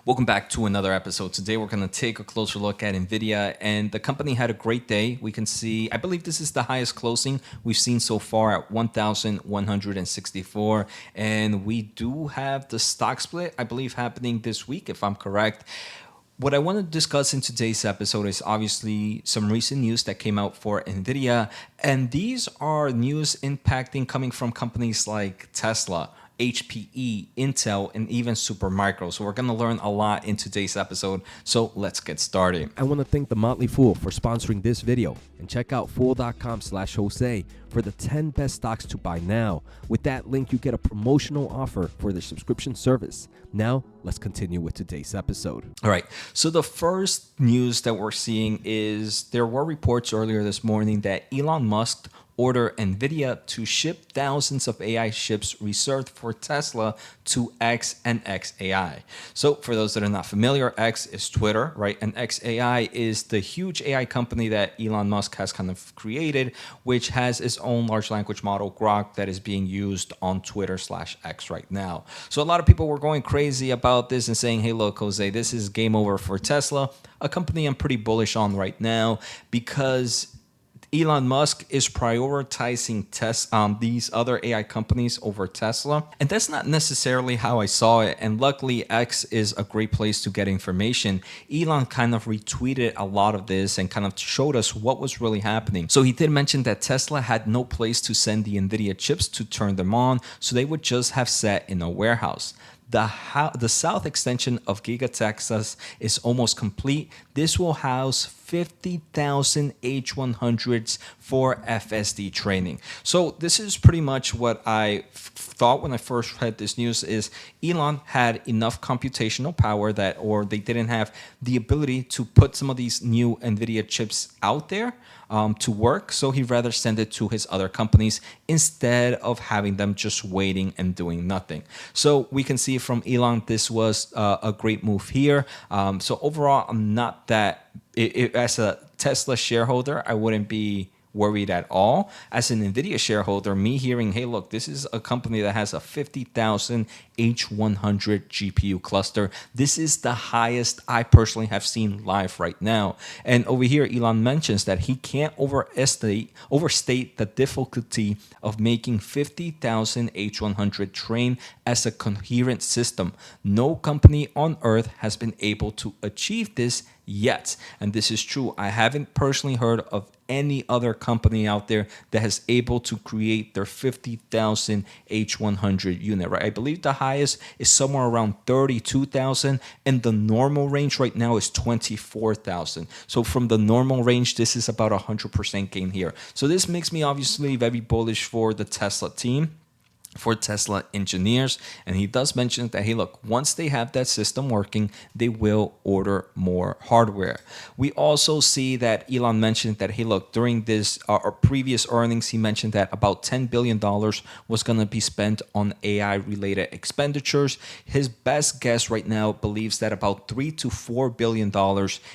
Welcome back to another episode. Today we're going to take a closer look at Nvidia, and the company had a great day. We can see, I believe this is the highest closing we've seen so far at 1,164, and we do have the stock split, I believe, happening this week, if I'm correct. What I want to discuss in today's episode is obviously some recent news that came out for Nvidia, and these are news impacting coming from companies like Tesla, HPE, Intel, and even Supermicro. So we're going to learn a lot in today's episode. So let's get started. I want to thank The Motley Fool for sponsoring this video, and check out fool.com/Jose for the 10 best stocks to buy now. With that link, you get a promotional offer for their subscription service. Now, let's continue with today's episode. All right. So the first news that we're seeing is there were reports earlier this morning that Elon Musk order Nvidia to ship thousands of AI chips reserved for Tesla to X and xAI. So for those that are not familiar, X is Twitter, right? And xAI is the huge AI company that Elon Musk has kind of created, which has its own large language model, Grok, that is being used on Twitter/X right now. So a lot of people were going crazy about this and saying, hey, look, Jose, this is game over for Tesla, a company I'm pretty bullish on right now because Elon Musk is prioritizing these other AI companies over Tesla. And that's not necessarily how I saw it. And luckily, X is a great place to get information. Elon kind of retweeted a lot of this and kind of showed us what was really happening. So he did mention that Tesla had no place to send the NVIDIA chips to turn them on, so they would just have sat in a warehouse. The south extension of Giga Texas is almost complete. This will house 50,000 H100s for FSD training. So this is pretty much what I thought when I first read this news is Elon had enough computational power or they didn't have the ability to put some of these new NVIDIA chips out there to work. So he'd rather send it to his other companies instead of having them just waiting and doing nothing. So we can see from Elon, this was a great move here. So overall, I'm not that, as a Tesla shareholder, I wouldn't be worried at all. As an Nvidia shareholder, me hearing, hey, look, this is a company that has a 50,000 H100 GPU cluster. This is the highest I personally have seen live right now. And over here, Elon mentions that he can't overstate the difficulty of making 50,000 H100 train as a coherent system. No company on earth has been able to achieve this yet. And this is true. I haven't personally heard of any other company out there that has able to create their 50,000 H100 unit, right? I believe the highest is somewhere around 32,000 and the normal range right now is 24,000. So from the normal range, this is about 100% gain here. So this makes me obviously very bullish for the Tesla team, for Tesla engineers. And he does mention that, hey, look, once they have that system working, they will order more hardware. We also see that Elon mentioned that, hey, look, during this our previous earnings, he mentioned that about $10 billion was going to be spent on AI related expenditures. His best guess right now believes that about $3 to $4 billion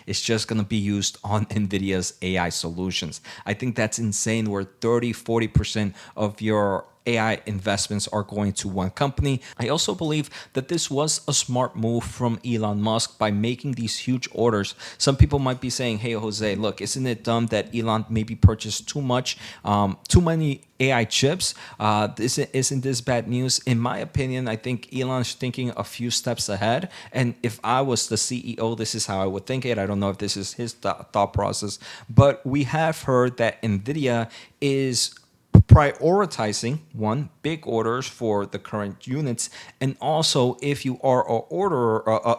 is just going to be used on Nvidia's AI solutions. I think that's insane, where 30-40% of your AI investments are going to one company. I also believe that this was a smart move from Elon Musk by making these huge orders. Some people might be saying, hey, Jose, look, isn't it dumb that Elon maybe purchased too many AI chips? Isn't this bad news? In my opinion, I think Elon's thinking a few steps ahead. And if I was the CEO, this is how I would think it. I don't know if this is his thought process, but we have heard that Nvidia is prioritizing big orders for the current units, and also if you are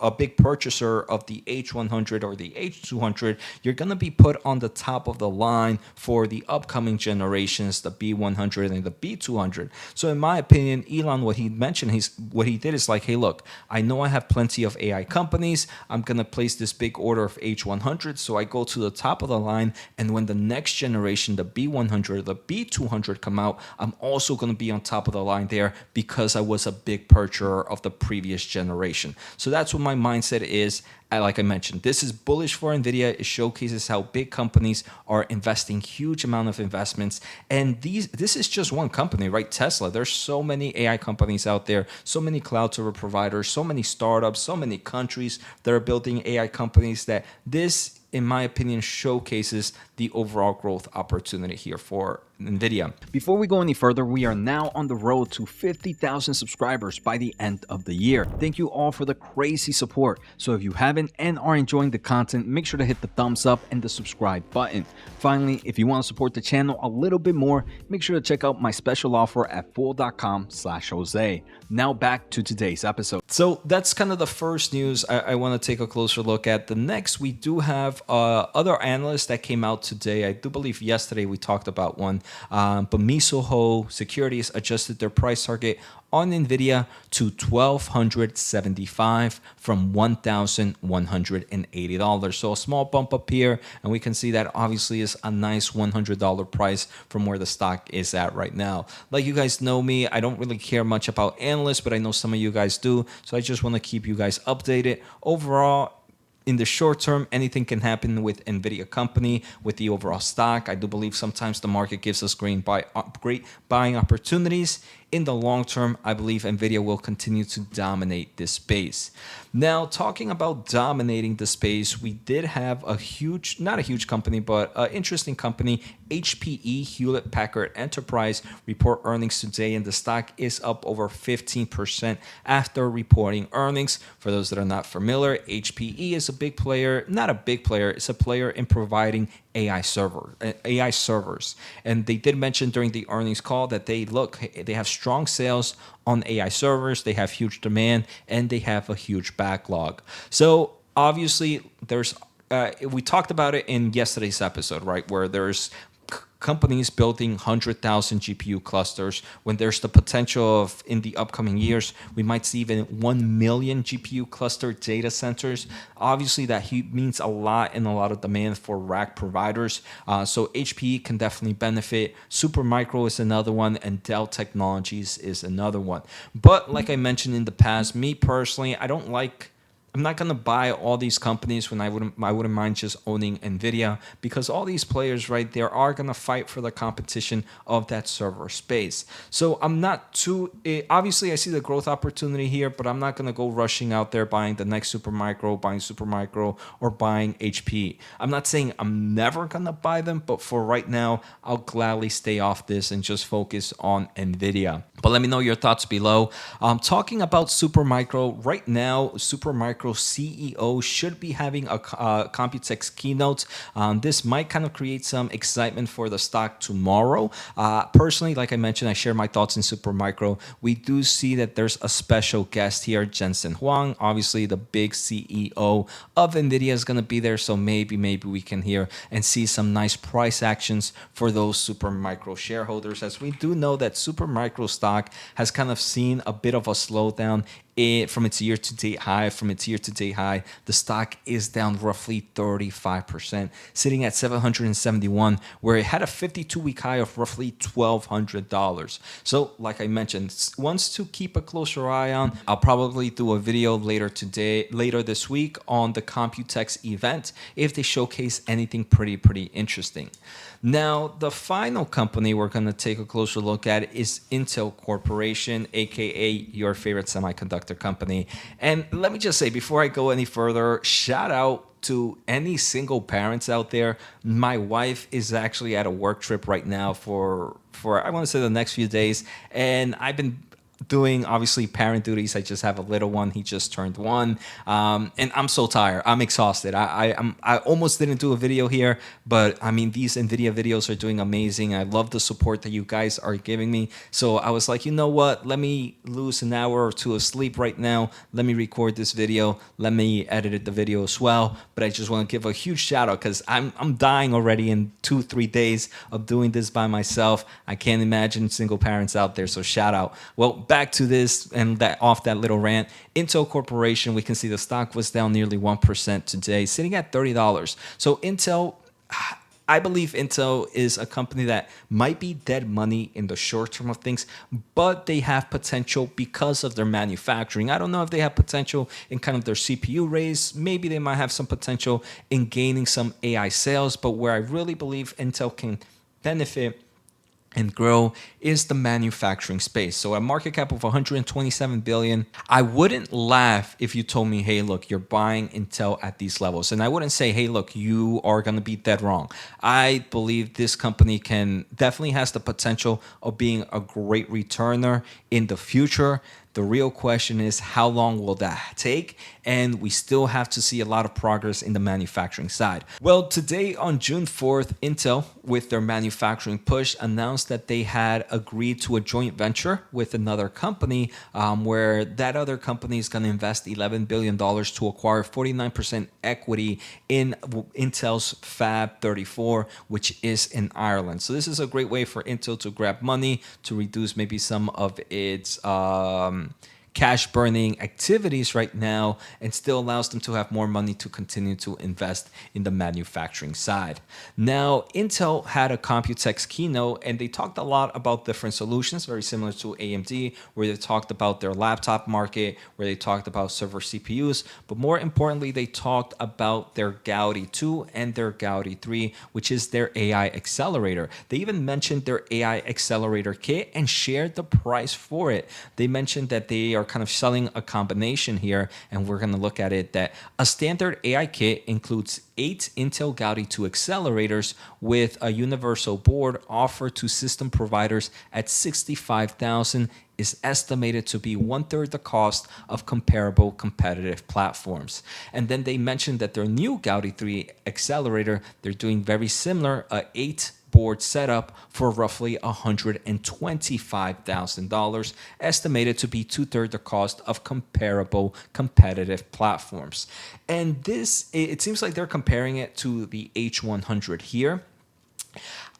a big purchaser of the H100 or the H200, you're going to be put on the top of the line for the upcoming generations, the B100 and the B200. So in my opinion, Elon, what he did is like, hey, look, I know I have plenty of AI companies. I'm going to place this big order of H100, so I go to the top of the line, and when the next generation, the B100, the B200 100 come out, I'm also going to be on top of the line there because I was a big purchaser of the previous generation. So that's what my mindset is. Like I mentioned, this is bullish for Nvidia. It showcases how big companies are investing huge amount of investments. And this is just one company, right? Tesla. There's so many AI companies out there, so many cloud server providers, so many startups, so many countries that are building AI companies that this, in my opinion, showcases the overall growth opportunity here for Nvidia. Before we go any further, we are now on the road to 50,000 subscribers by the end of the year. Thank you all for the crazy support. So if you haven't and are enjoying the content, make sure to hit the thumbs up and the subscribe button. Finally, if you want to support the channel a little bit more, make sure to check out my special offer at fool.com/Jose. Now back to today's episode. So that's kind of the first news I want to take a closer look at. The next, we do have other analysts that came out today. I do believe yesterday we talked about one, but Mizuho Securities adjusted their price target on Nvidia to $1,275 from $1,180. So a small bump up here, and we can see that obviously is a nice $100 price from where the stock is at right now. Like you guys know me, I don't really care much about analysts, but I know some of you guys do. So I just want to keep you guys updated. Overall, in the short term, anything can happen with Nvidia company, with the overall stock. I do believe sometimes the market gives us great buying opportunities. In the long term, I believe Nvidia will continue to dominate this space. Now, talking about dominating the space, we did have a huge, not a huge company, but an interesting company, HPE, Hewlett Packard Enterprise, report earnings today, and the stock is up over 15% after reporting earnings. For those that are not familiar, HPE is a big player, not a big player, it's a player in providing AI servers. And they did mention during the earnings call that they have strong sales on AI servers, they have huge demand, and they have a huge backlog. So obviously we talked about it in yesterday's episode, right, where there's companies building 100,000 GPU clusters, when there's the potential of, in the upcoming years, we might see even 1 million GPU cluster data centers. Obviously, that means a lot and a lot of demand for rack providers. So HPE can definitely benefit. Supermicro is another one, and Dell Technologies is another one. But like I mentioned in the past, me personally, I'm not gonna buy all these companies when I wouldn't mind just owning Nvidia, because all these players right there are gonna fight for the competition of that server space. So I'm not obviously I see the growth opportunity here, but I'm not gonna go rushing out there buying the next Supermicro, or buying HP. I'm not saying I'm never gonna buy them, but for right now, I'll gladly stay off this and just focus on Nvidia. But let me know your thoughts below. Talking about Supermicro, right now, Supermicro CEO should be having a Computex keynote. This might kind of create some excitement for the stock tomorrow. Personally, like I mentioned, I share my thoughts in Supermicro. We do see that there's a special guest here, Jensen Huang, obviously the big CEO of Nvidia, is going to be there. So maybe we can hear and see some nice price actions for those Supermicro shareholders, as we do know that Supermicro stock has kind of seen a bit of a slowdown from its year-to-date high. The stock is down roughly 35%, sitting at 771, where it had a 52-week high of roughly $1,200. So, like I mentioned, ones to keep a closer eye on. I'll probably do a video later this week on the Computex event if they showcase anything pretty interesting. Now, the final company we're going to take a closer look at is Intel Corporation, aka your favorite semiconductor company. And let me just say, before I go any further, shout out to any single parents out there. My wife is actually at a work trip right now for I want to say the next few days, and I've been doing obviously parent duties. I just have a little one. He just turned 1, and I'm so tired. I'm exhausted. I almost didn't do a video here, but I mean, these Nvidia videos are doing amazing. I love the support that you guys are giving me. So I was like, you know what? Let me lose an hour or two of sleep right now. Let me record this video. Let me edit the video as well. But I just want to give a huge shout out, because I'm dying already in 2-3 days of doing this by myself. I can't imagine single parents out there. So shout out. Well, back to this and off that little rant. Intel Corporation, we can see the stock was down nearly 1% today, sitting at $30. So Intel, I believe Intel is a company that might be dead money in the short term of things, but they have potential because of their manufacturing. I don't know if they have potential in kind of their CPU raise. Maybe they might have some potential in gaining some AI sales, but where I really believe Intel can benefit and grow is the manufacturing space. So a market cap of 127 billion. I wouldn't laugh if you told me, hey, look, you're buying Intel at these levels. And I wouldn't say, hey, look, you are going to be dead wrong. I believe this company definitely has the potential of being a great returner in the future. The real question is, how long will that take? And we still have to see a lot of progress in the manufacturing side. Well, today on June 4th, Intel, with their manufacturing push, announced that they had agreed to a joint venture with another company where that other company is going to invest $11 billion to acquire 49% equity in Intel's Fab 34, which is in Ireland. So this is a great way for Intel to grab money to reduce maybe some of its cash burning activities right now, and still allows them to have more money to continue to invest in the manufacturing side. Now, Intel had a Computex keynote and they talked a lot about different solutions, very similar to AMD, where they talked about their laptop market, where they talked about server CPUs, but more importantly, they talked about their Gaudi 2 and their Gaudi 3, which is their AI accelerator. They even mentioned their AI accelerator kit and shared the price for it. They mentioned that they are kind of selling a combination here, and we're going to look at it, that a standard AI kit includes 8 Intel Gaudi 2 accelerators with a universal board offered to system providers at $65,000, is estimated to be 1/3 the cost of comparable competitive platforms. And then they mentioned that their new Gaudi 3 accelerator, they're doing very similar, a 8 board setup for roughly $125,000, estimated to be 2/3 the cost of comparable competitive platforms. And this, it seems like they're comparing it to the H100 here.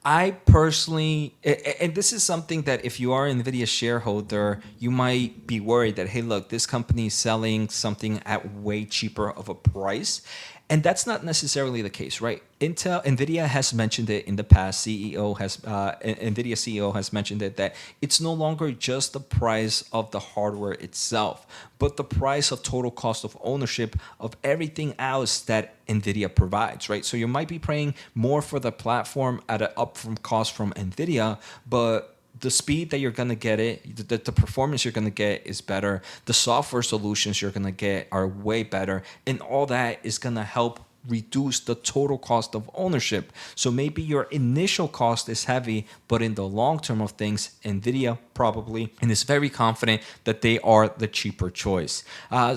I personally, and this is something that if you are an NVIDIA shareholder, you might be worried that, hey, look, this company is selling something at way cheaper of a price. And that's not necessarily the case, right? NVIDIA has mentioned it in the past. NVIDIA CEO has mentioned it, that it's no longer just the price of the hardware itself, but the price of total cost of ownership of everything else that NVIDIA provides, right? So you might be paying more for the platform at an upfront cost from NVIDIA, but the speed that you're going to get it, the performance you're going to get is better. The software solutions you're going to get are way better. And all that is going to help reduce the total cost of ownership. So maybe your initial cost is heavy, but in the long term of things, NVIDIA probably, and is very confident that they are the cheaper choice.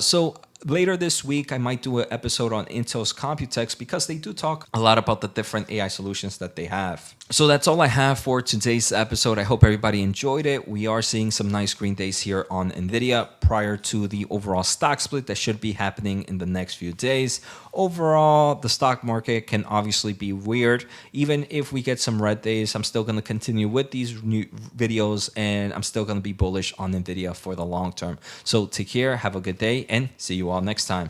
So later this week, I might do an episode on Intel's Computex, because they do talk a lot about the different AI solutions that they have. So that's all I have for today's episode. I hope everybody enjoyed it. We are seeing some nice green days here on NVIDIA prior to the overall stock split that should be happening in the next few days. Overall, the stock market can obviously be weird. Even if we get some red days, I'm still going to continue with these new videos, and I'm still going to be bullish on NVIDIA for the long term. So take care, have a good day, and see you all next time.